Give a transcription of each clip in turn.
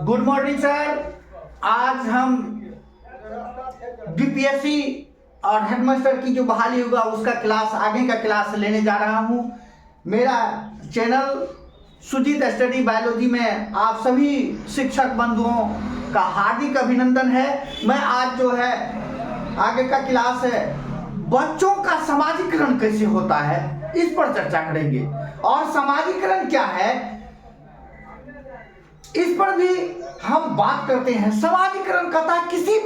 Good morning sir. आज हम BPSC और हेडमास्टर की जो बहाली होगा उसका क्लास, आगे का क्लास लेने जा रहा हूं। मेरा चैनल सुजीत स्टडी बायोलॉजी में आप सभी शिक्षक बंधुओं का हार्दिक अभिनंदन है। मैं आज जो है आगे का क्लास है बच्चों का समाजीकरण कैसे होता है इस पर चर्चा करेंगे। और समाजीकरण क्या है इस पर भी हम बात करते हैं। समाजीकरण कहता है किसी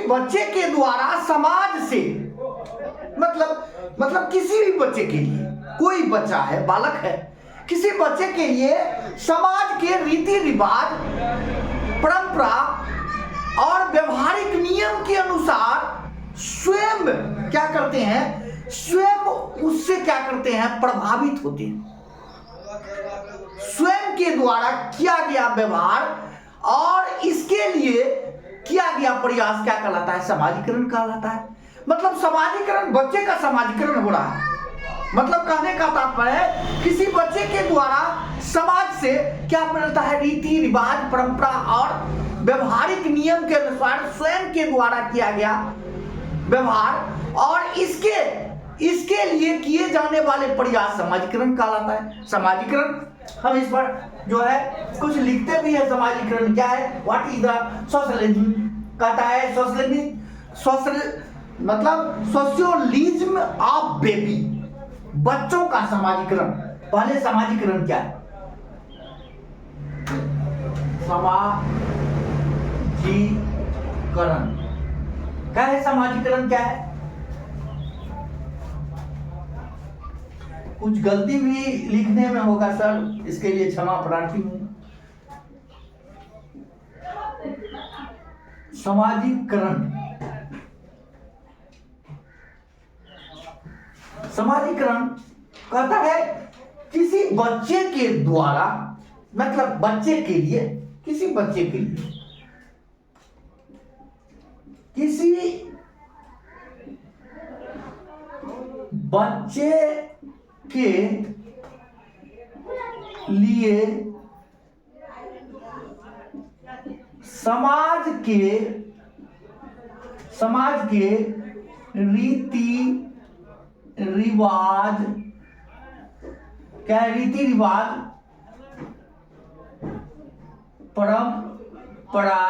बच्चे के द्वारा समाज से, मतलब किसी भी बच्चे के लिए, कोई बच्चा है, बालक है, किसी बच्चे के लिए समाज के रीति रिवाज, परंपरा और व्यवहारिक नियम के अनुसार स्वयं क्या करते हैं, स्वयं उससे क्या करते हैं, प्रभावित होते हैं। स्वयं के द्वारा किया गया व्यवहार और इसके लिए किया गया प्रयास क्या कहलाता है, समाजीकरण कहलाता है। मतलब समाजीकरण, बच्चे का समाजीकरण हो रहा है। मतलब कहने का तात्पर्य है किसी बच्चे के द्वारा समाज से क्या मिलता है, रीति रिवाज, परंपरा और व्यवहारिक नियम के अनुसार स्वयं के द्वारा किया गया व्यवहार और इसके लिए किए जाने वाले प्रयास समाजीकरण कहलाता है। समाजीकरण हम इस पर जो है कुछ लिखते भी है। समाजीकरण क्या है, व्हाट इज द सोशलिज्म, कहता है सोशियोलिज्म ऑफ बेबी, बच्चों का समाजीकरण। पहले समाजीकरण क्या है, समाजीकरण क्या है, समाजीकरण क्या है। कुछ गलती भी लिखने में होगा सर, इसके लिए क्षमा प्रार्थी हूं। समाजीकरण कहता है किसी बच्चे के द्वारा, मतलब बच्चे के लिए, किसी बच्चे के लिए, किसी बच्चे के लिए समाज के रीति रिवाज, क्या है, रीति रिवाज, परंपरा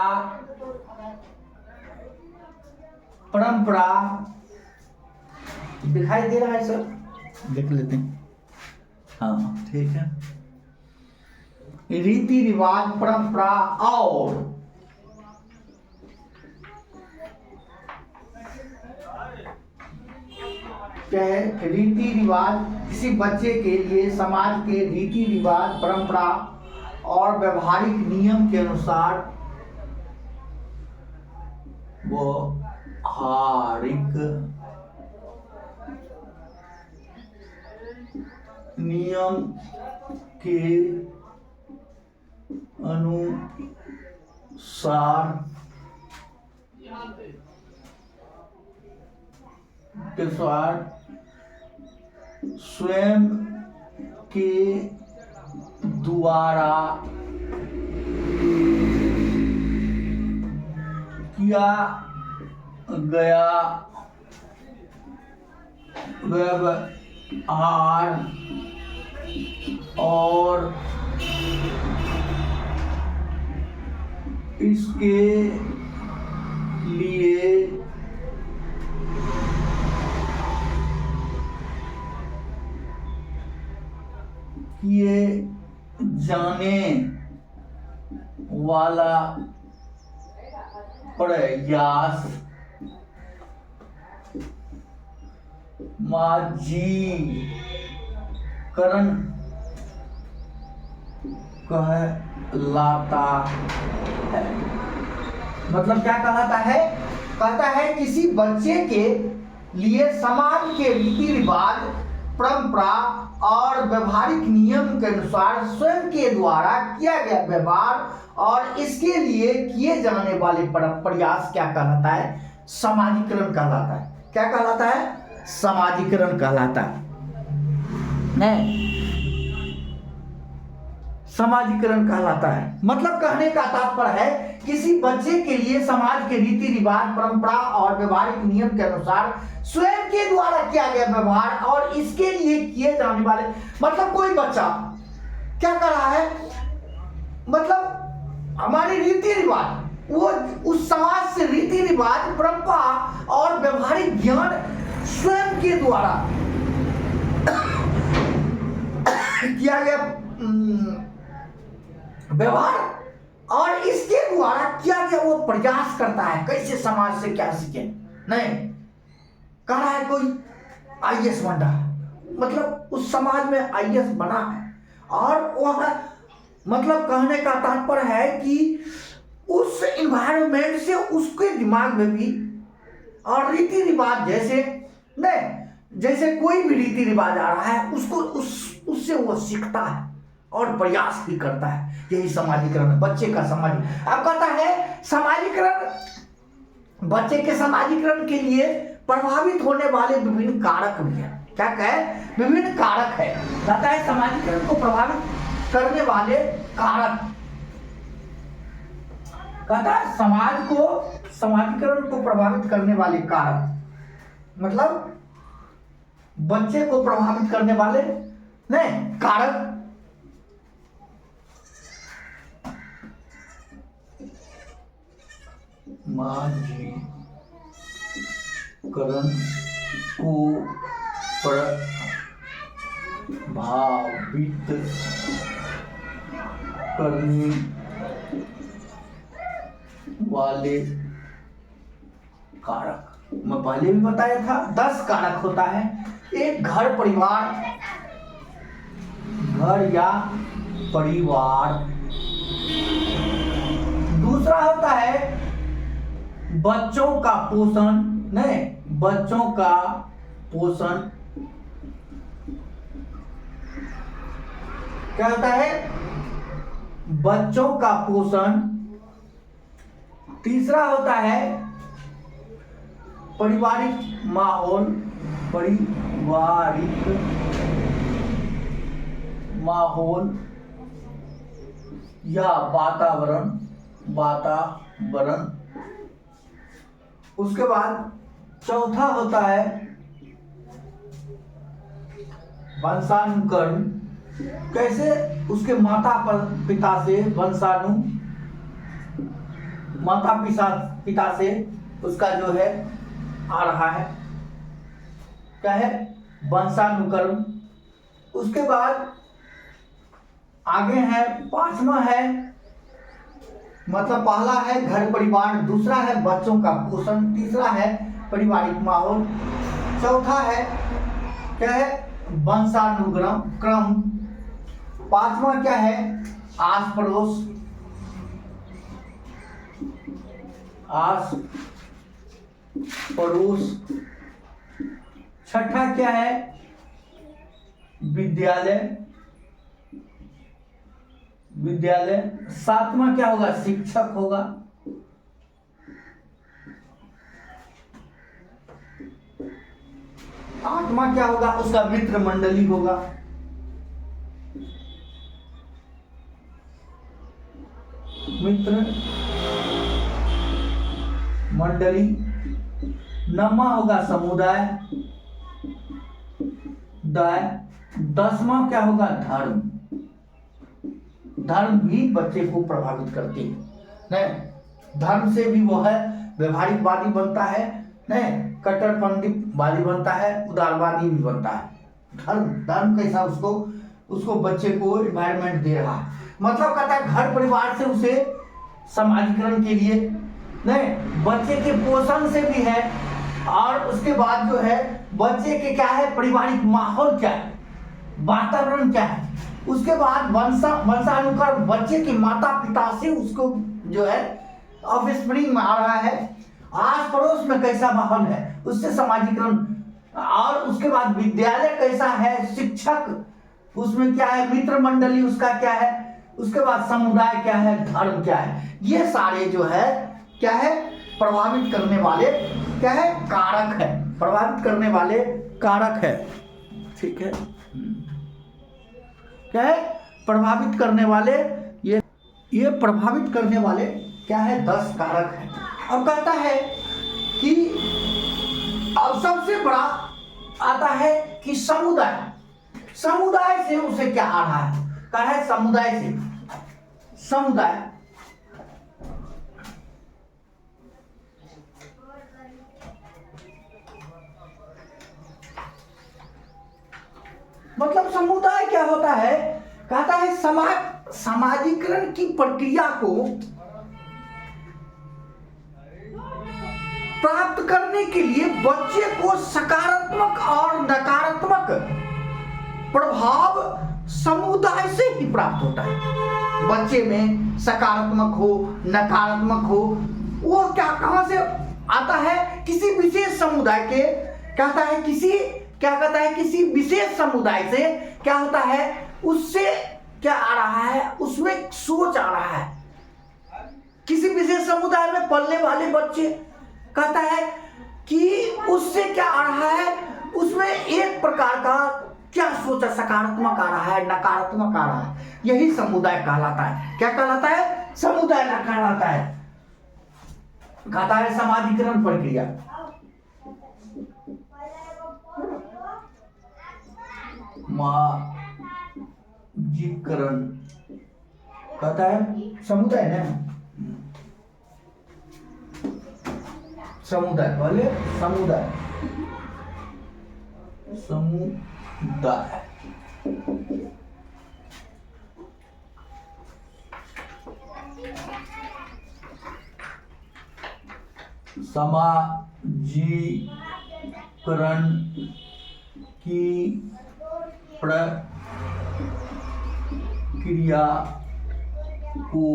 दिखाई दे रहा है सर, देख लेते हैं। हाँ ठीक है, रीति रिवाज, परंपरा और क्या है, रीति रिवाज, किसी बच्चे के लिए समाज के रीति रिवाज, परंपरा और व्यवहारिक नियम के अनुसार नियम के अनुसार स्वयं के द्वारा किया गया व्यवहार और इसके लिए किए जाने वाला प्रयास समाजीकरण कहलाता है। मतलब क्या कहलाता है, कहता है किसी बच्चे के लिए समाज के रीति रिवाज, परंपरा और व्यवहारिक नियम के अनुसार स्वयं के द्वारा किया गया व्यवहार और इसके लिए किए जाने वाले प्रयास क्या कहलाता है, समाजीकरण कहलाता है। क्या कहलाता है, समाजीकरण कहलाता है। समाजीकरण कहलाता है। मतलब कहने का तात्पर्य है किसी बच्चे के लिए समाज के रीति रिवाज, परंपरा और व्यवहारिक नियम के अनुसार स्वयं के द्वारा किया गया व्यवहार और इसके लिए किए जाने वाले, मतलब कोई बच्चा क्या कर रहा है, मतलब हमारे रीति रिवाज, वो उस समाज से रीति रिवाज, परंपरा और व्यवहारिक ज्ञान स्वयं के द्वारा किया गया व्यवहार और इसके द्वारा किया गया वो प्रयास करता है कैसे समाज से क्या सीखे। नहीं कह रहा है कोई आईएएस बन रहा है, मतलब उस समाज में आईएएस बना है और वह, मतलब कहने का तात्पर्य है कि उस इन्वायरमेंट से उसके दिमाग में भी और रीति रिवाज जैसे नहीं, जैसे कोई भी रीति रिवाज आ रहा है उसको उससे वो सीखता है और प्रयास भी करता है। यही समाजीकरण है, बच्चे का समाजीकरण। अब कहता है समाजीकरण, बच्चे के समाजीकरण के लिए प्रभावित होने वाले विभिन्न कारक भी है। क्या कहे, विभिन्न कारक है। कहता है समाजीकरण को प्रभावित करने वाले कारक, कहता है समाजीकरण को प्रभावित करने वाले कारक, मतलब बच्चे को प्रभावित करने वाले नहीं कारक। समाजीकरण को प्रभावित करने वाले कारक, मैं पहले भी बताया था 10 कारक होता है। एक घर परिवार, घर या परिवार। दूसरा होता है बच्चों का पोषण, नहीं बच्चों का पोषण। क्या होता है, बच्चों का पोषण। तीसरा होता है पारिवारिक माहौल, पारिवारिक माहौल या वातावरण। उसके बाद चौथा होता है वंशानुकरण, कैसे उसके माता पिता से पिता से उसका जो है आ रहा है, क्या है वंशानुकरण। उसके बाद आगे है 5वां है, मतलब पहला है घर परिवार, दूसरा है बच्चों का पोषण, तीसरा है पारिवारिक माहौल, चौथा है क्या है वंशानुक्रम, 5वां क्या है आस पड़ोस, छठा क्या है विद्यालय, 7वां क्या होगा शिक्षक होगा, 8वां क्या होगा उसका मित्र मंडली होगा, मित्र मंडली, 9वां होगा समुदाय, 10वां क्या होगा धर्म भी बच्चे को प्रभावित करते हैं। नहीं धर्म से भी वो है व्यवहारिकवादी बनता है, नहीं कट्टरपंथीवादी बनता है, उदारवादी भी बनता है। धर्म कैसा उसको बच्चे को एनवायरनमेंट दे रहा है, मतलब कहता है घर परिवार से उसे समाजीकरण के लिए, नहीं बच्चे के पोषण से भी है, और उसके बाद जो है बच्चे के क्या है पारिवारिक माहौल क्या है, वातावरण क्या है, उसके बाद वंशानुक्रम बच्चे के माता पिता से उसको जो है ऑफस्प्रिंग में आ रहा है, आस पड़ोस में कैसा माहौल है उससे समाजीकरण, और उसके बाद विद्यालय कैसा है, शिक्षक उसमें क्या है, मित्र मंडली उसका क्या है, उसके बाद समुदाय क्या है, धर्म क्या है, ये सारे जो है क्या है प्रभावित करने वाले क्या है कारक है, प्रभावित करने वाले कारक है। ठीक है क्या है प्रभावित करने वाले ये प्रभावित करने वाले क्या है, 10 कारक है। अब कहता है कि अब सबसे बड़ा आता है कि समुदाय से उसे क्या आ रहा है, कहा है समुदाय मतलब समुदाय क्या होता है, कहता है समाजीकरण की प्रक्रिया को प्राप्त करने के लिए बच्चे को सकारात्मक और नकारात्मक प्रभाव समुदाय से ही प्राप्त होता है। बच्चे में सकारात्मक हो नकारात्मक हो, वो क्या कहां से आता है, किसी विशेष समुदाय के, कहता है किसी विशेष समुदाय से क्या होता है, उससे क्या आ रहा है, उसमें सोच आ रहा है। किसी विशेष समुदाय में पलने वाले बच्चे, कहता है कि उससे क्या आ रहा है, उसमें एक प्रकार का क्या सोचा, सकारात्मक आ रहा है नकारात्मक आ रहा है, यही समुदाय कहलाता है। क्या कहलाता है, समुदाय कहलाता है। कहता है समाजीकरण प्रक्रिया, समाजीकरण कहता है समुदाय ना, समुदाय पहले समुदाय समाजीकरण की प्रक्रिया को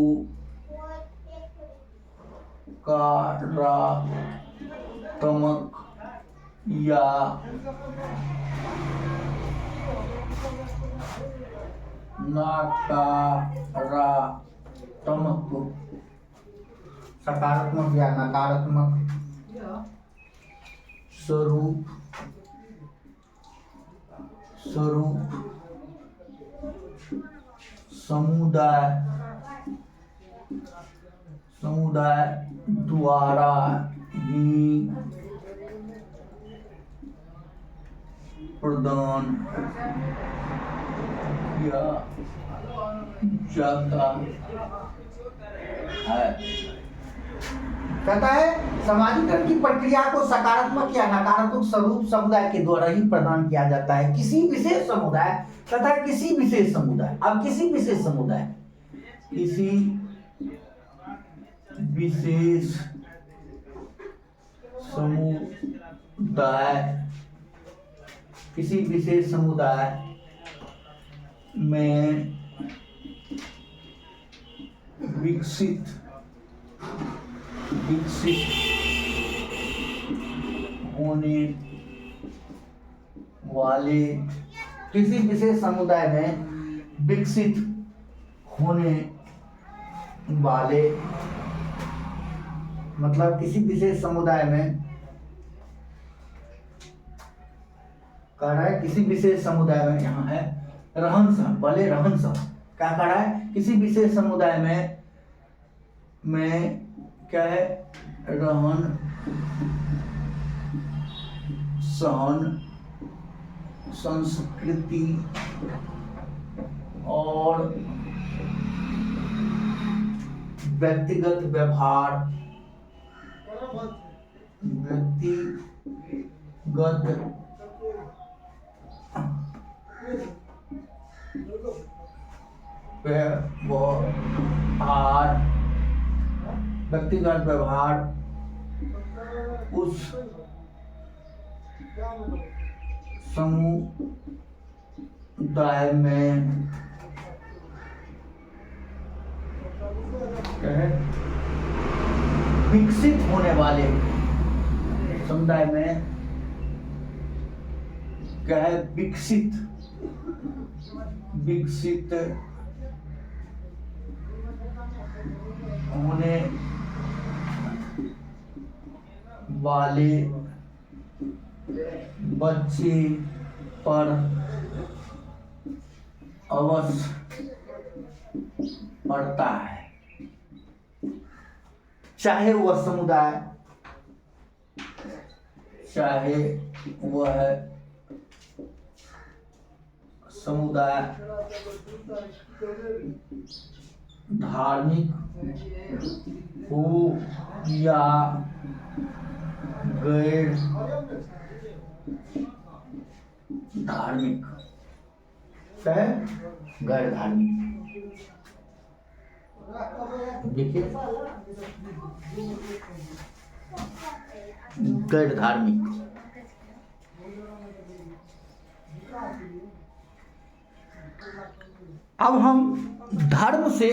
सकारात्मक या नकारात्मक स्वरूप समुदाय द्वारा ही प्रदान किया जाता है। कहता है समाजीकरण की प्रक्रिया को सकारात्मक या नकारात्मक स्वरूप समुदाय के द्वारा ही प्रदान किया जाता है। किसी विशेष समुदाय, कहता है किसी विशेष समुदाय, अब किसी विशेष समुदाय में विकसित होने वाले, किसी विशेष समुदाय में विकसित होने वाले, मतलब किसी विशेष समुदाय में, कह रहा है किसी विशेष समुदाय में, यहाँ है रहन सहन, पहले रहन सहन, क्या कह रहा है, किसी विशेष समुदाय में क्या है, रहन सहन, संस्कृति और व्यक्तिगत व्यवहार, व्यक्तिगत व्यवहार उस समुदाय में विकसित होने वाले, समुदाय में क्या है, विकसित होने वाले बच्चे पर पड़ता है, चाहे वह समुदाय, चाहे वह समुदाय धार्मिक हो या गैर धार्मिक, है गैर धार्मिक। देखिए गैर धार्मिक। अब हम धर्म से,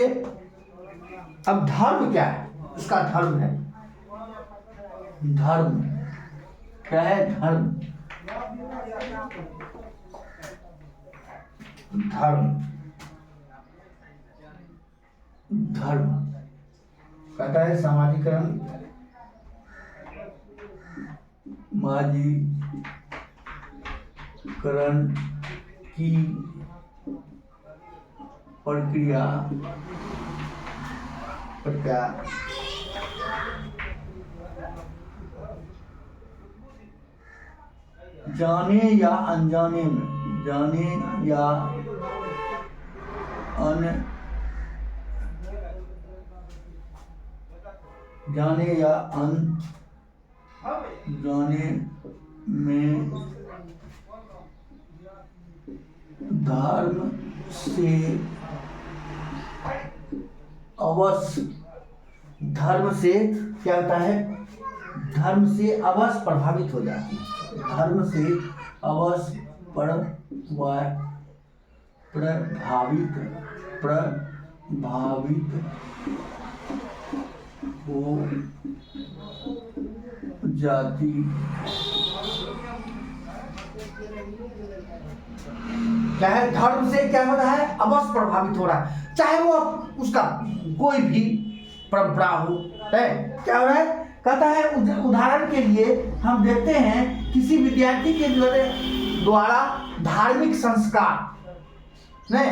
अब धर्म क्या है, इसका धर्म है, धर्म क्या है, धर्म धर्म धर्म कहता है सामाजिकरण, सामाजिकरण की प्रक्रिया जाने या अनजाने में, जाने या अनजाने में धर्म से अवश्य, धर्म से क्या होता है, धर्म से अवश्य प्रभावित हो जाती है, धर्म से अवश्य प्रभावित हो जाती क्या है, धर्म से क्या हो रहा है, अवश्य प्रभावित हो रहा है, चाहे वो उसका कोई भी परंपरा हो, है क्या हो रहा है, कहता है उदाहरण के लिए हम देखते हैं किसी विद्यार्थी के द्वारा धार्मिक संस्कार, नहीं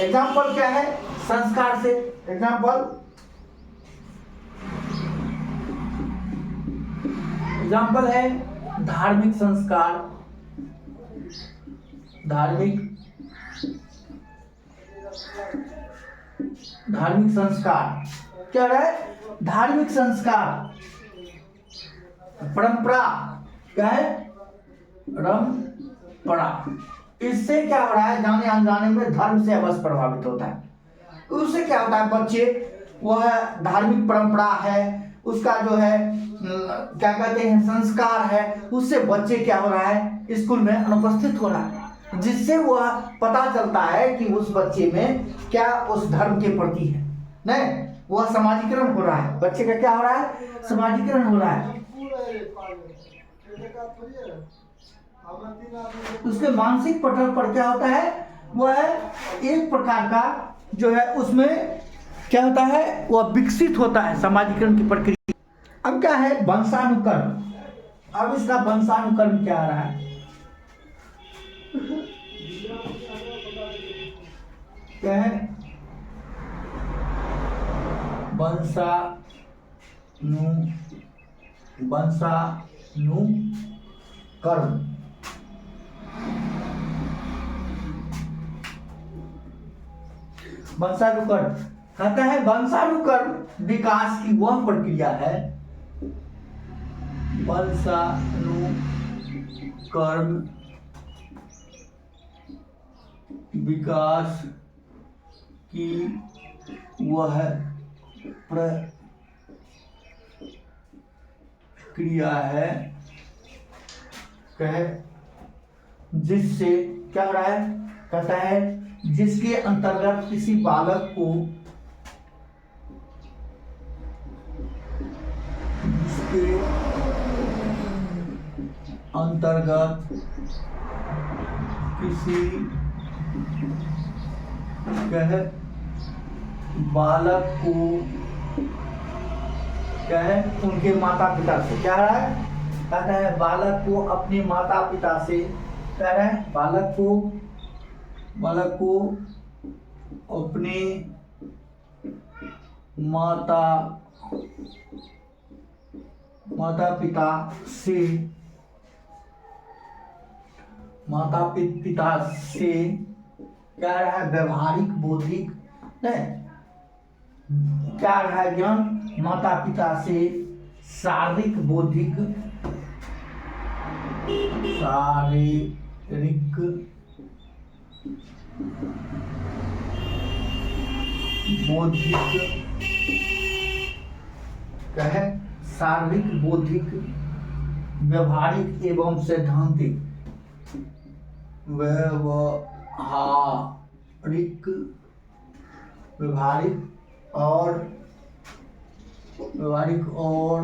एग्जाम्पल क्या है, संस्कार से एग्जाम्पल है धार्मिक संस्कार, धार्मिक संस्कार क्या है, धार्मिक संस्कार, परंपरा क्या है, परंपरा, इससे क्या हो रहा है, जाने अनजाने में धर्म से अवश्य प्रभावित होता है। उससे क्या होता है, बच्चे वह धार्मिक परंपरा है, उसका जो है क्या कहते हैं संस्कार है, उससे बच्चे क्या हो रहा है, स्कूल में अनुपस्थित हो रहा है, जिससे वह पता चलता है कि उस बच्चे में क्या उस धर्म के प्रति है, नहीं वह समाजीकरण हो रहा है, बच्चे का क्या हो रहा है, समाजीकरण हो रहा है। उसके मानसिक पटल पर क्या होता है, वह एक प्रकार का जो है उसमें क्या होता है, वह विकसित होता है समाजीकरण की प्रक्रिया। अब क्या है वंशानुक्रम, अब इसका वंशानुक्रम क्या आ रहा है, क्या है वंशानुक्रम, वंशानुक्रम कहता है वंशानुक्रम विकास की वह प्रक्रिया है, वंशानुक्रम विकास की वह प्रक्रिया है, कहे जिससे क्या हो रहा है, कहता है जिसके अंतर्गत किसी बालक को किसी कहे बालक को कहे उनके माता पिता से क्या रहा है, कहता है बालक को अपने माता पिता से, कह रहा है बालक को अपने माता पिता से क्या रहा है, व्यवहारिक बौद्धिक नहीं, क्या रहा है ज्ञान, माता पिता से शारीरिक बौद्धिक कहे शारीरिक बौद्धिक व्यवहारिक एवं सैद्धांतिक व्यवहारिक और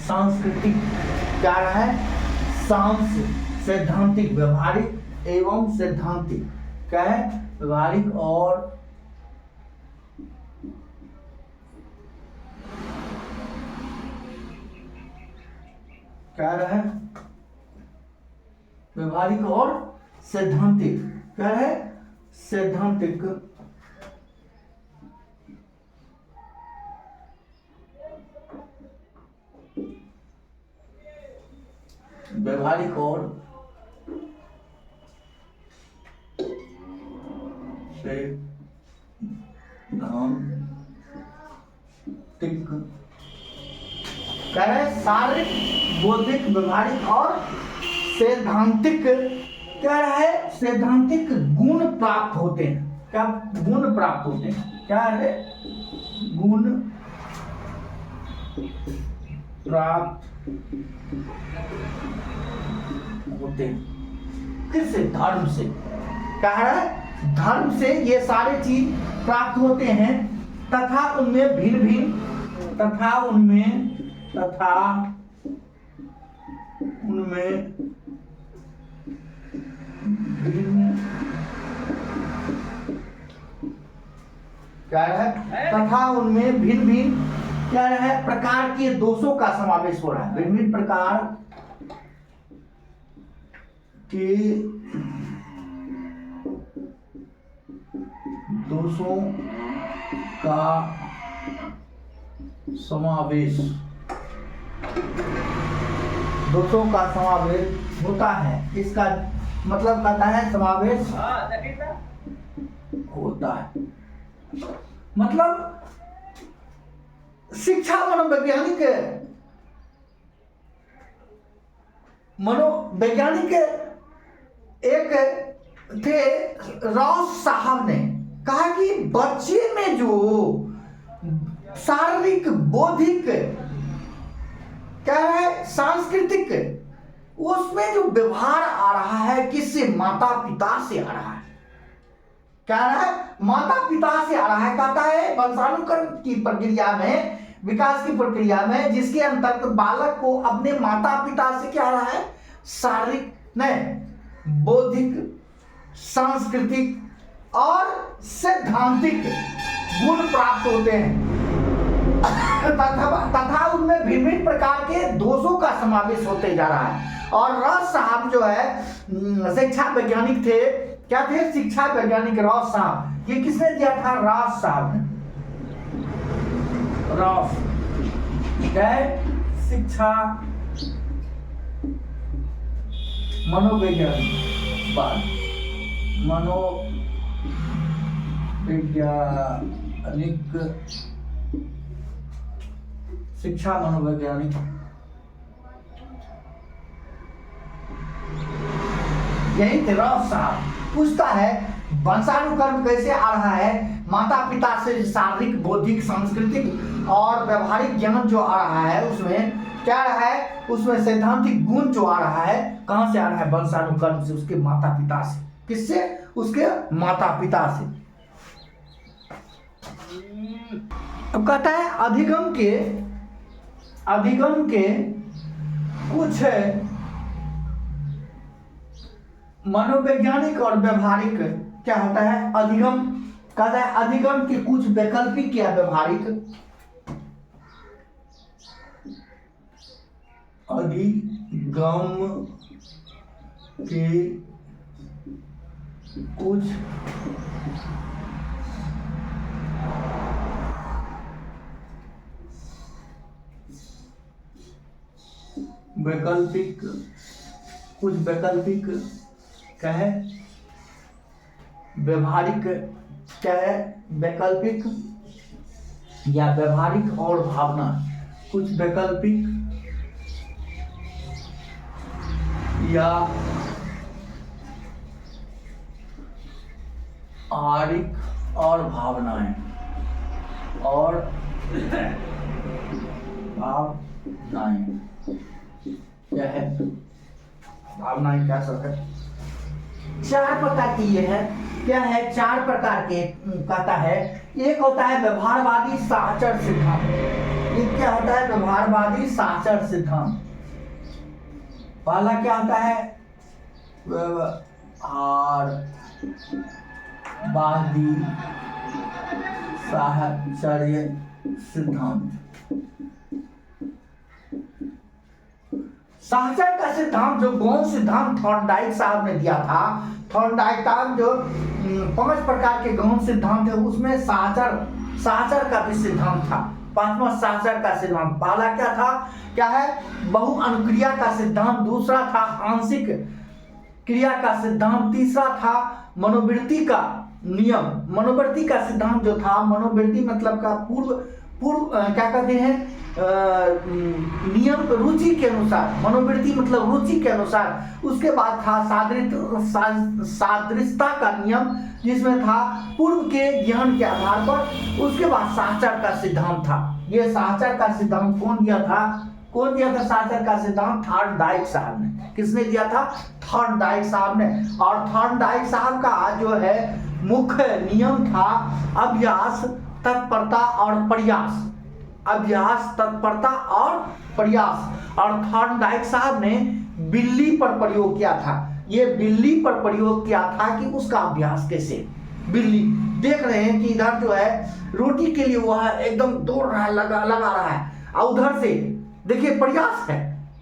सांस्कृतिक, क्या रहा है, सैद्धांतिक, व्यवहारिक एवं सैद्धांतिक, क्या है, व्यवहारिक और क्या रहा है, व्यवहारिक और सैद्धांतिक, क्या है, सैद्धांतिक व्यवहारिक और सैद्धांतिक, कह रहे शारीरिक बौद्धिक व्यवहारिक और सैद्धांतिक, क्या है, सैद्धांतिक गुण प्राप्त होते हैं, क्या गुण प्राप्त होते हैं, क्या है, गुण प्राप्त होते हैं, किससे, धर्म से, क्या है, धर्म से ये सारे चीज प्राप्त होते हैं, तथा उनमें भिन्न भिन्न क्या है, तथा उनमें भिन्न भिन्न क्या है, प्रकार के दोषों का समावेश हो रहा है, भिन्न भिन्न प्रकार के दोषों का समावेश होता है, इसका मतलब कहता है समावेश होता है, मतलब शिक्षा मनोवैज्ञानिक एक थे रॉस साहब ने कहा कि बच्चे में जो शारीरिक बौद्धिक क्या है, सांस्कृतिक, उसमें जो व्यवहार आ रहा है किससे, माता पिता से आ रहा है, क्या रहा है, माता पिता से आ रहा है, कहता है वंशानुक्रम की प्रक्रिया में, विकास की प्रक्रिया में, जिसके अंतर्गत बालक को अपने माता पिता से क्या रहा है, शारीरिक नहीं, बौद्धिक, सांस्कृतिक और सैद्धांतिक गुण प्राप्त होते हैं, तथा उनमें भिन्न प्रकार के दोषों का समावेश होते जा रहा है। और रॉस साहब जो है शिक्षा वैज्ञानिक थे, क्या थे, शिक्षा वैज्ञानिक रॉस साहब, ये किसने दिया था, रॉस साहब ने, रॉस शिक्षा मनोवैज्ञानिक शिक्षा मनोवैज्ञानिक यही थे। रॉस साहब पूछता है वंशानुक्रम कैसे आ रहा है, माता पिता से शारीरिक बौद्धिक सांस्कृतिक और व्यवहारिक ज्ञान जो आ रहा है उसमें क्या रहा है, उसमें सैद्धांतिक गुण जो आ रहा है कहां से आ रहा है, वंशानुक्रम से, उसके माता पिता से, किससे, उसके माता पिता से। अब कहता है अधिगम के कुछ मनोवैज्ञानिक और व्यवहारिक क्या होता है, अधिगम कहता है अधिगम के कुछ वैकल्पिक या व्यवहारिक अधिगम के कुछ वैकल्पिक क्या है, व्यवहारिक क्या है, वैकल्पिक या व्यवहारिक और भावना, कुछ वैकल्पिक या आरिक और भावनाएं क्या है, भावनाएं क्या सब है, 4 प्रकार की ये है, क्या है, 4 प्रकार के कहता है। एक होता है व्यवहारवादी साहचर्य सिद्धांत। एक क्या होता है, व्यवहारवादी साहचर्य सिद्धांत। पहला क्या होता है, व्यवहारवादी साहचर्य सिद्धांत। साहचर्य का सिद्धांत जो गौण सिद्धांत थॉर्नडाइक साहब ने दिया था, थॉर्नडाइक साहब जो 5 प्रकार के गौण सिद्धांत है उसमें साहचर्य का भी सिद्धांत था। 5वां साहचर्य का सिद्धांत। पहला क्या था, क्या है, बहु अनुक्रिया का सिद्धांत। दूसरा था आंशिक क्रिया का सिद्धांत। तीसरा था मनोवृत्ति का नियम। मनोवृत्ति का सिद्धांत जो था, मनोवृत्ति मतलब का पूर्व क्या कहते हैं, नियम रुचि के अनुसार, मनोवृत्ति मतलब रुचि के अनुसार। उसके बाद था सादृश्यता का नियम जिसमें था पूर्व के ज्ञान के आधार पर। उसके बाद साहचर्य का सिद्धांत था। ये साहचर्य का सिद्धांत कौन दिया था साहचर्य का सिद्धांत? थॉर्नडाइक साहब ने। किसने दिया था? थॉर्नडाइक साहब ने। और थॉर्नडाइक साहब का जो है मुख्य नियम था अभ्यास, तत्परता और प्रयास। अभ्यास, तत्परता और प्रयास। और थॉर्नडाइक साहब ने बिल्ली पर प्रयोग किया था। ये बिल्ली पर प्रयोग किया था कि उसका अभ्यास कैसे। बिल्ली देख रहे हैं कि इधर जो है रोटी के लिए वो है एकदम दौड़ रहा है, लगा रहा है, और उधर से देखिए प्रयास है,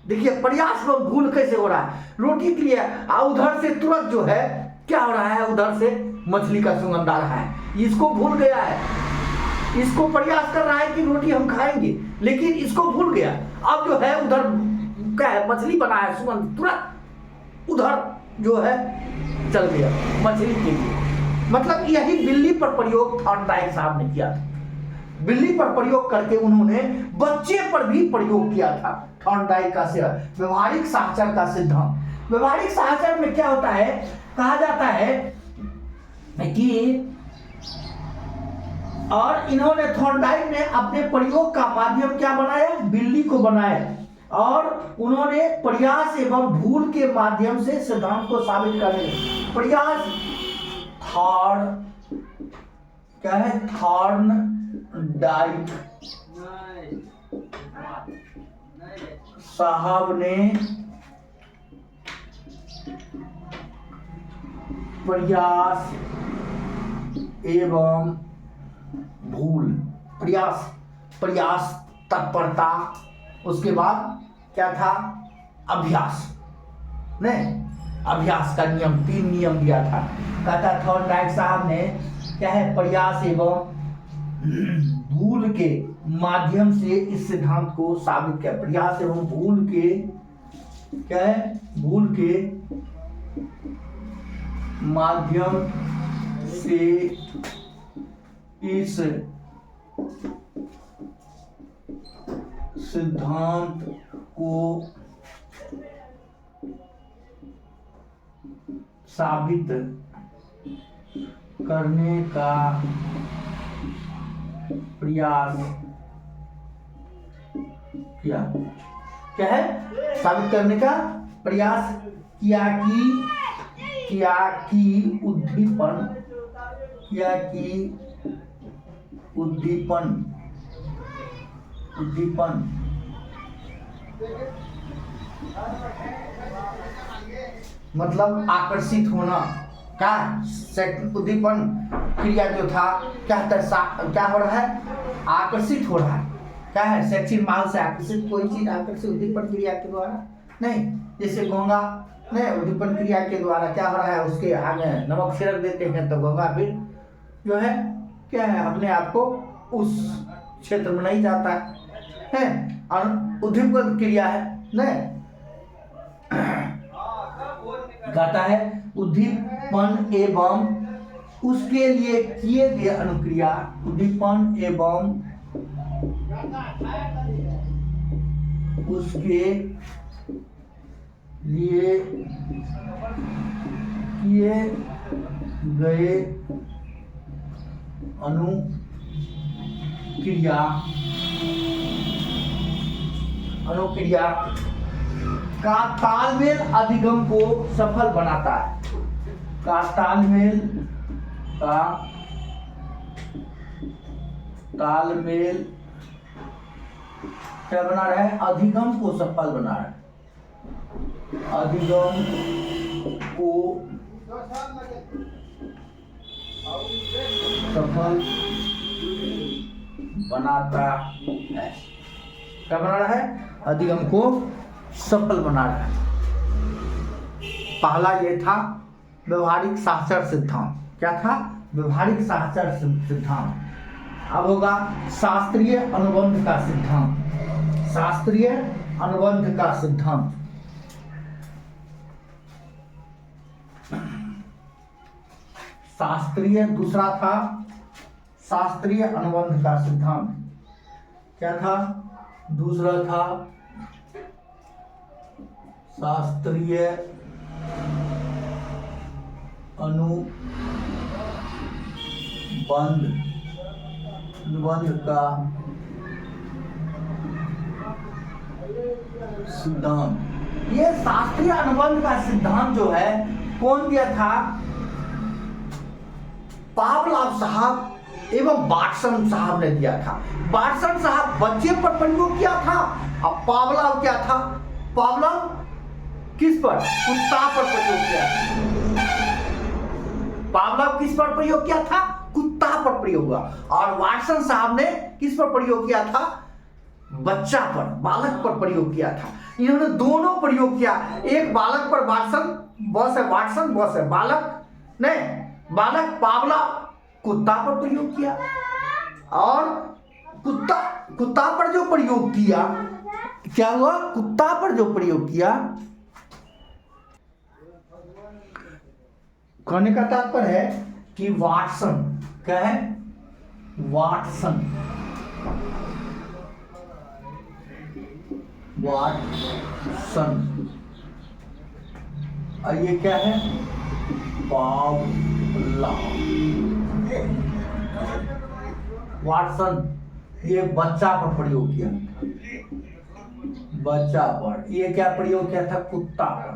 देखिए प्रयास में भूल कैसे हो रहा है रोटी के लिए, और उधर से तुरंत जो है क्या हो रहा है, उधर से मछली का सुगंध आ रहा है। इसको भूल गया है, इसको प्रयास कर रहा है कि रोटी हम खाएंगे, लेकिन इसको भूल गया। अब जो है उधर क्या है, मछली बना है, सुगंध तुरंत उधर जो है चल गया मछली के लिए। मतलब यही बिल्ली पर प्रयोग थॉर्नडाइक साहब ने किया था। बिल्ली पर प्रयोग करके उन्होंने बच्चे पर भी प्रयोग किया था थॉर्नडाइक का व्यवहारिक साहचर्य का सिद्धांत। व्यवहारिक साहचर्य में क्या होता है, कहा जाता है कि, और इन्होंने थॉर्नडाइक ने अपने प्रयोग का माध्यम क्या बनाया, बिल्ली को बनाया, और उन्होंने प्रयास एवं भूल के माध्यम से सिद्धांत को साबित करने। प्रयास क्या है, थॉर्नडाइक साहब ने प्रयास एवं भूल, प्रयास तत्परता, उसके बाद क्या था, अभ्यास, नहीं अभ्यास का नियम, 3 नियम दिया था। कहता थॉर्नडाइक साहब ने क्या है, प्रयास एवं भूल के माध्यम से इस सिद्धांत को साबित किया। प्रयास एवं भूल के क्या है, भूल के माध्यम से इस सिद्धांत को साबित करने का प्रयास किया। क्या है, साबित करने का प्रयास किया कि उद्दीपन मतलब आकर्षित होना का उद्दीपन क्रिया जो था, क्या हो रहा है, आकर्षित हो रहा है। क्या है, शैक्षिक माल से आकर्षित, कोई चीज आकर्षित उद्दीपन क्रिया के द्वारा नहीं। जैसे घोंघा नहीं, उद्दीपन क्रिया के द्वारा क्या हो रहा है, उसके आगे नमक छिड़क देते हैं तो गंगा फिर जो है क्या है, अपने आप को उस क्षेत्र में नहीं जाता है, उद्दीपन क्रिया है। नहीं, कहता है उद्दीपन एवं उसके लिए किए गए अनुक्रिया, उद्दीपन एवं उसके लिए किए गए अनुक्रिया का तालमेल अधिगम को सफल बनाता है, का तालमेल क्या बना रहा है, अधिगम को सफल बना रहा है, अधिगम को सफल बनाता है। क्या बना रहा है, अधिगम को सफल बना रहा है। पहला ये था व्यवहारिक साक्षर सिद्धांत। क्या था, व्यवहारिक साक्षर सिद्धांत। अब होगा शास्त्रीय अनुबंध का सिद्धांत, शास्त्रीय अनुबंध का सिद्धांत। शास्त्रीय, दूसरा था शास्त्रीय अनुबंध का सिद्धांत। क्या था, दूसरा था शास्त्रीय अनुबंध का सिद्धांत। ये शास्त्रीय अनुबंध का सिद्धांत जो है कौन दिया था, पावलव साहब एवं वाटसन साहब ने दिया था। वाटसन साहब बच्चे पर प्रयोग किया था, अब पावलव क्या था, पावलव किस पर, कुत्ता पर प्रयोग किया था। पावलव किस पर प्रयोग किया था, कुत्ता पर प्रयोग हुआ। और वाटसन साहब ने किस पर प्रयोग किया था, बच्चा पर, बालक पर प्रयोग किया था। इन्होंने दोनों प्रयोग किया, एक बालक पर वाटसन, बस है वाटसन, बस है बालक, नहीं बालक पावलव कुत्ता पर प्रयोग किया। और कुत्ता पर जो प्रयोग किया, क्या हुआ, कुत्ता पर जो प्रयोग किया, कहने का तात्पर्य है कि वाटसन, क्या है, वाटसन और ये क्या है, पावलव। वाटसन ये बच्चा पर प्रयोग किया, बच्चा पर। ये क्या प्रयोग किया था, कुत्ता पर,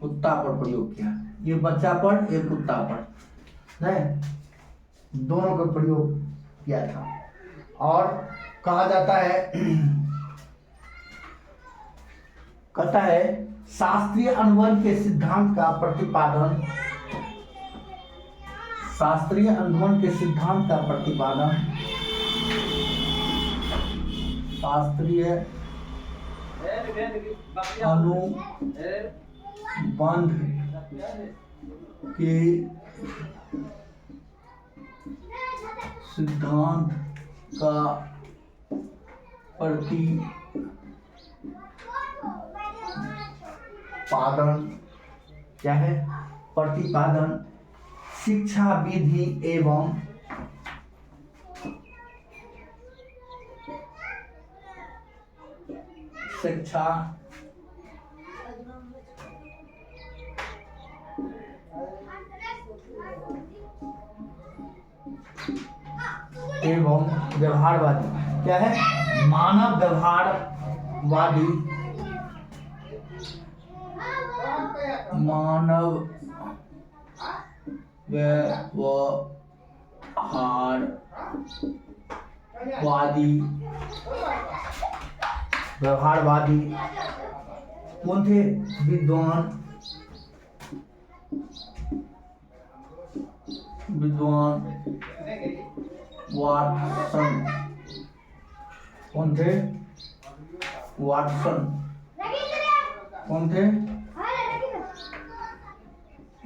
कुत्ता पर प्रयोग किया। ये बच्चा पर, ये कुत्ता पर, नहीं दोनों का प्रयोग किया था। और कहा जाता है, कहता है शास्त्रीय अनुबंध के सिद्धांत का प्रतिपादन, शास्त्रीय अनुबंध के सिद्धांत का प्रतिपादन शास्त्रीय अनुबंध के सिद्धांत का प्रतिपादन क्या है, प्रतिपादन शिक्षा विधि एवं शिक्षा एवं व्यवहारवादी, क्या है, मानव व्यवहारवादी, मानव व्यवहारवादी कौन थे, विद्वान वाटसन, कौन थे, वाटसन कौन थे?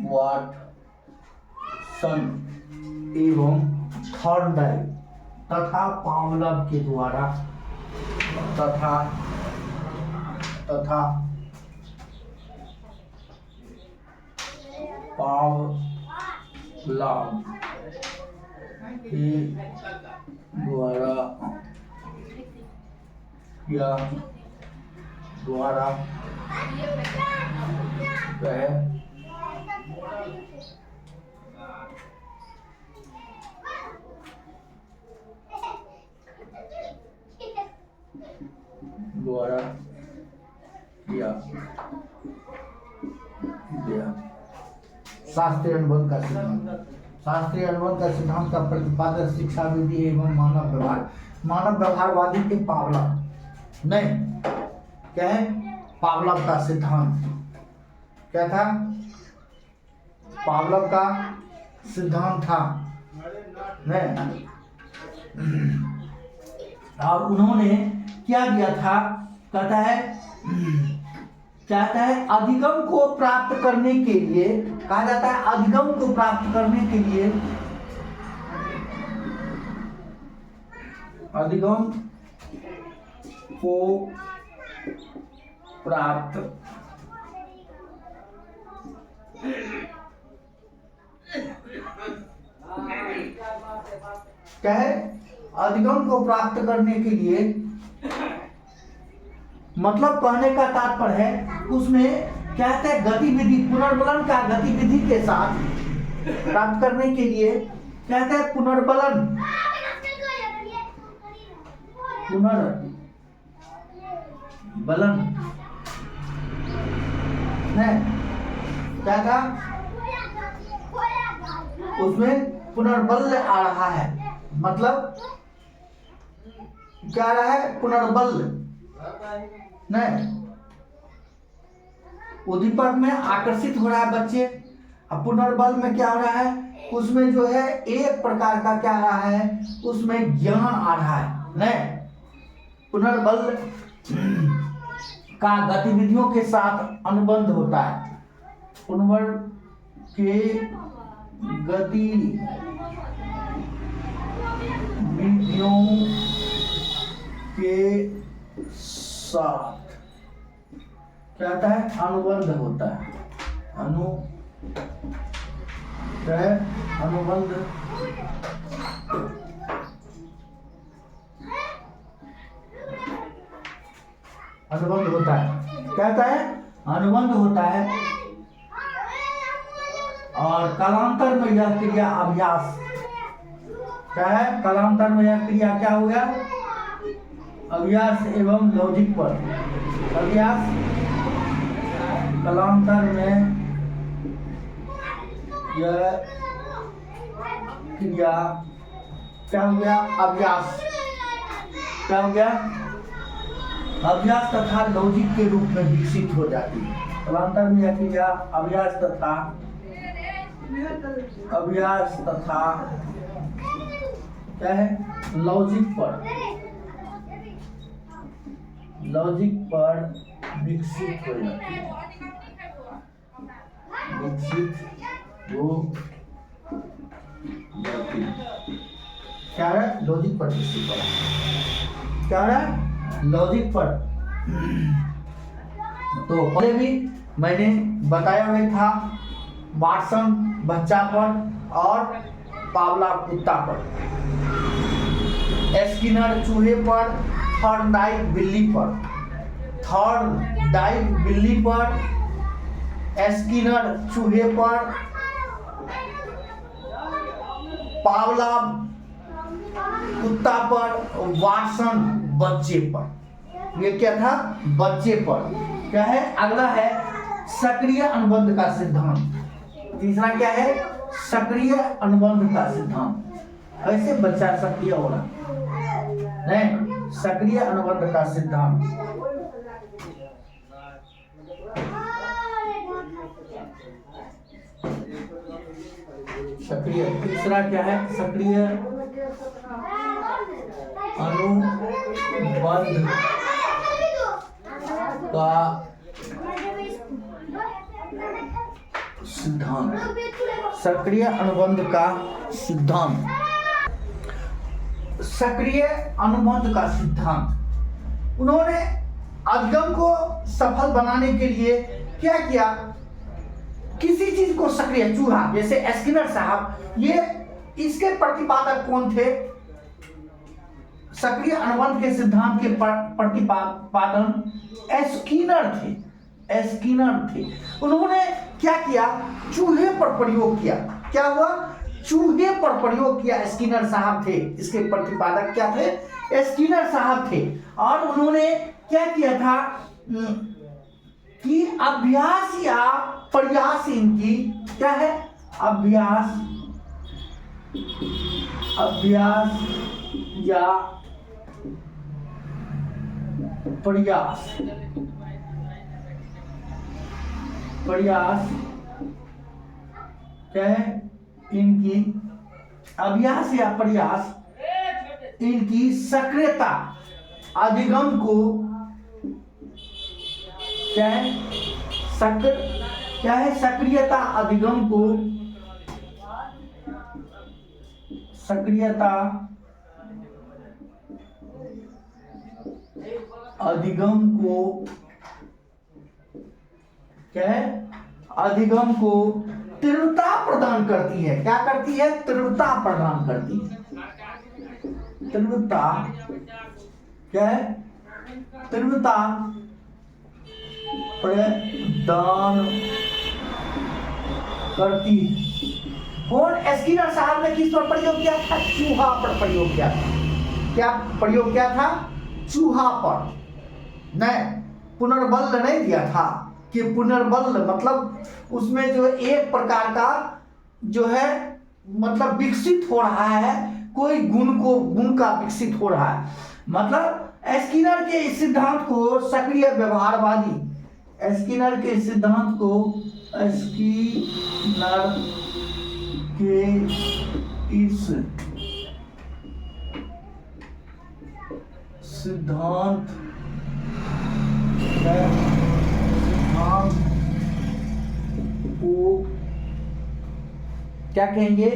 वाटसन एवं थॉर्नडाइक तथा पावलव के द्वारा तथा पावलव के द्वारा या द्वारा किया गया। शास्त्रीय अनुबंध का सिद्धांत। शास्त्रीय अनुबंध का सिद्धांत का प्रतिपादक शिक्षा विधि एवं मानव व्यवहारवादी के पावलव नहीं क्या है? पावलव का सिद्धांत क्या था? पावलव का सिद्धांत था नहीं। और उन्होंने क्या दिया था? कहता है अधिगम को प्राप्त करने के लिए कहा जाता है, अधिगम को प्राप्त करने के लिए अधिगम को प्राप्त क्या है? अधिगम को प्राप्त करने के लिए मतलब कहने का तात्पर्य है उसमें क्या कहते हैं? गतिविधि पुनर्बलन का गतिविधि के साथ प्राप्त करने के लिए कहते हैं पुनर्बलन है क्या था? उसमें पुनर्बल आ रहा है, मतलब क्या आ रहा है? पुनर्बल नहीं, उद्दीपक में आकर्षित हो रहा है बच्चे। अब पुनर्बल में क्या हो रहा है? उसमें जो है एक प्रकार का क्या आ रहा है? उसमें ज्ञान आ रहा है नहीं। पुनर्बल का गतिविधियों के साथ अनुबंध होता है। पुनर्बल के गतिविधियों के साथ क्या होता है? अनुबंध होता है। अनुबंध होता है। क्या होता है? अनुबंध होता है। और कालांतर में यह क्रिया अभ्यास क्या है? कालांतर में यह क्रिया क्या हो गया? अभ्यास एवं लॉजिक पर अभ्यास। कालांतर में यह क्रिया क्या हो गया? अभ्यास। क्या हो गया? अभ्यास तथा लॉजिक के रूप में विकसित हो जाती है। कालांतर में यह क्रिया अभ्यास तथा क्या है? लॉजिक पर विकसित हो जाती है। क्या है? लॉजिक पर विकसित हो। क्या है? लॉजिक पर। तो पहले भी मैंने बताया हुआ था, वाटसन बच्चा पर और पावलव कुत्ता पर, स्किनर चूहे पर, थॉर्नडाइक बिल्ली पर, स्किनर चूहे पर, पावलव कुत्ता पर, वाटसन बच्चे पर। ये क्या था? बच्चे पर। क्या है? अगला है सक्रिय अनुबंध का सिद्धांत। तीसरा क्या है? सक्रिय अनुबंध का सिद्धांत। कैसे बच्चा सक्रिय हो रहा नहीं? सक्रिय अनुबंध का सिद्धांत। सक्रिय। तीसरा क्या है? सक्रिय अनुबंध का सिद्धांत, सक्रिय अनुबंध का सिद्धांत। सक्रिय अनुबंध का सिद्धांत, उन्होंने अधिगम को सफल बनाने के लिए क्या किया? किसी चीज को सक्रिय, चूहा जैसे स्किनर साहब, ये इसके प्रतिपादक कौन थे? सक्रिय अनुबंध के सिद्धांत के प्रतिपादन स्किनर थे। उन्होंने क्या किया? चूहे पर प्रयोग किया। क्या हुआ? चूहे पर प्रयोग किया। स्किनर साहब थे, इसके प्रतिपादक क्या थे? स्किनर साहब थे। और उन्होंने क्या किया था कि अभ्यास या प्रयास, इनकी क्या है? अभ्यास या प्रयास क्या है? इनकी अभ्यास या प्रयास, इनकी सक्रियता अधिगम को क्या है? सक्रियता अधिगम को, सक्रियता अधिगम को क्या है? अधिगम को तीव्रता प्रदान करती है। क्या करती है? तीव्रता प्रदान करती है। तीव्रता क्या है? तीव्रता प्रदान करती है। कौन? स्किनर साहब ने किस पर प्रयोग किया था? चूहा पर प्रयोग किया था। क्या प्रयोग किया था? चूहा पर। नहीं, पुनर्बल नहीं दिया था कि पुनर्बल मतलब उसमें जो एक प्रकार का जो है मतलब विकसित हो रहा है, कोई गुण का विकसित हो रहा है। मतलब स्किनर के इस सिद्धांत को सक्रिय व्यवहारवादी, स्किनर के सिद्धांत को, स्किनर के इस सिद्धांत को क्या कहेंगे?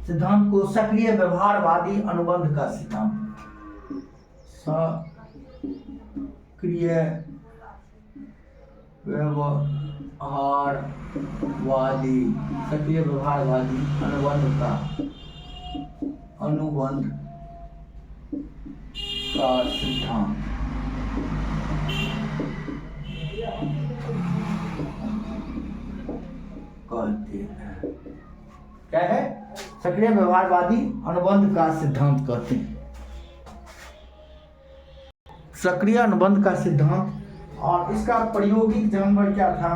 सिद्धांत को सक्रिय व्यवहारवादी अनुबंध का सिद्धांत, सक्रिय व्यवहारवादी अनुबंध का सिद्धांत कहते हैं। क्या है? सक्रिय व्यवहारवादी अनुबंध का सिद्धांत कहते हैं। सक्रिय अनुबंध का सिद्धांत, और इसका प्रायोगिक जानवर क्या था?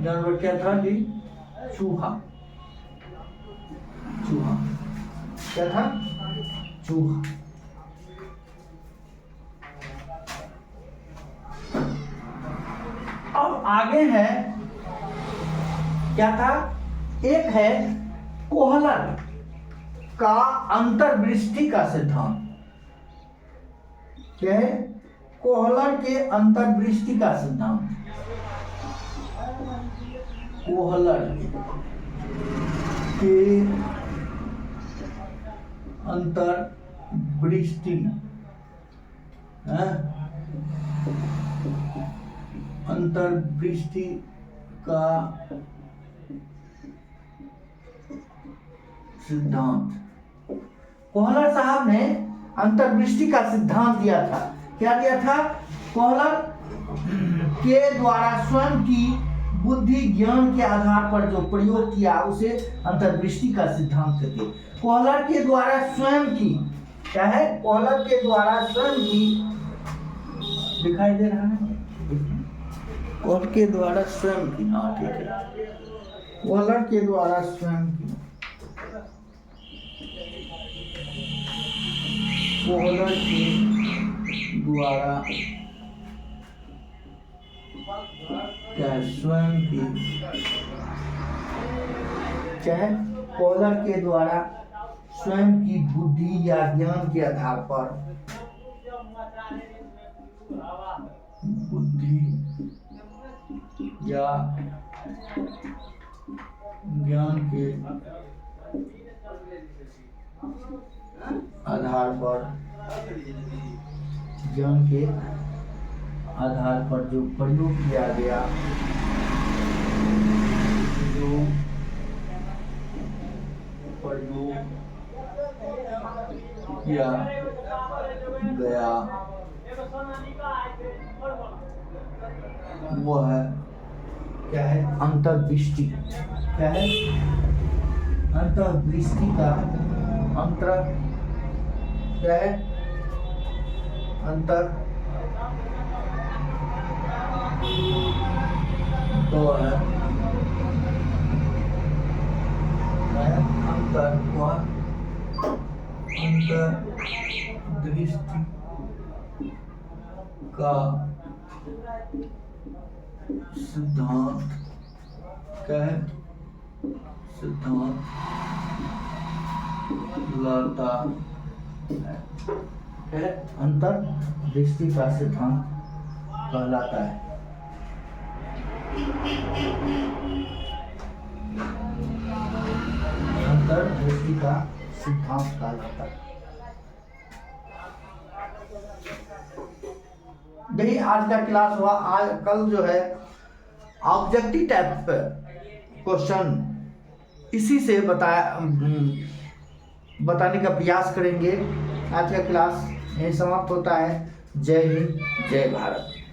जानवर क्या था जी? चूहा। क्या था? चूहा। अब आगे है क्या था? एक है कोहलर का अंतर्दृष्टि का सिद्धांत। क्या है? कोहलर के अंतर्दृष्टि का सिद्धांत। कोहलर के अंतर्दृष्टि, अंतर्दृष्टि का सिद्धांत। कोहलर साहब ने अंतर्दृष्टि का सिद्धांत दिया था। क्या दिया था? कोहलर के द्वारा स्वयं की बुद्धि ज्ञान के आधार पर जो प्रयोग किया उसे अंतर्दृष्टि का सिद्धांत कहते हैं। कोहलर के द्वारा स्वयं की, क्या है? कोहलर के द्वारा स्वयं की, दिखाई दे रहा है? कोहलर के द्वारा स्वयं की, हाँ ठीक है। कोहलर के द्वारा स्वयं की, कोहलर के द्वारा क्या है? स्वयं की क्या है? पॉलर के द्वारा स्वयं की बुद्धि या ज्ञान के आधार पर बुद्धि या ज्ञान के आधार पर जो प्रयोग किया गया वो है क्या है? अंतर्दृष्टि। क्या है? अंतर्दृष्टि का अंतर क्या है? अंतर तो है अंतर्दृष्टि का सिद्धांत क्या है? सिद्धांत लाता है। अंतर्दृष्टि का सिद्धांत कहलाता है। अंतर्दृष्टि का सिद्धांत कहलाता है। यही आज का क्लास हुआ। आज कल जो है ऑब्जेक्टिव टाइप क्वेश्चन इसी से बताने का प्रयास करेंगे। आज का क्लास यही समाप्त होता है। जय हिंद, जय भारत।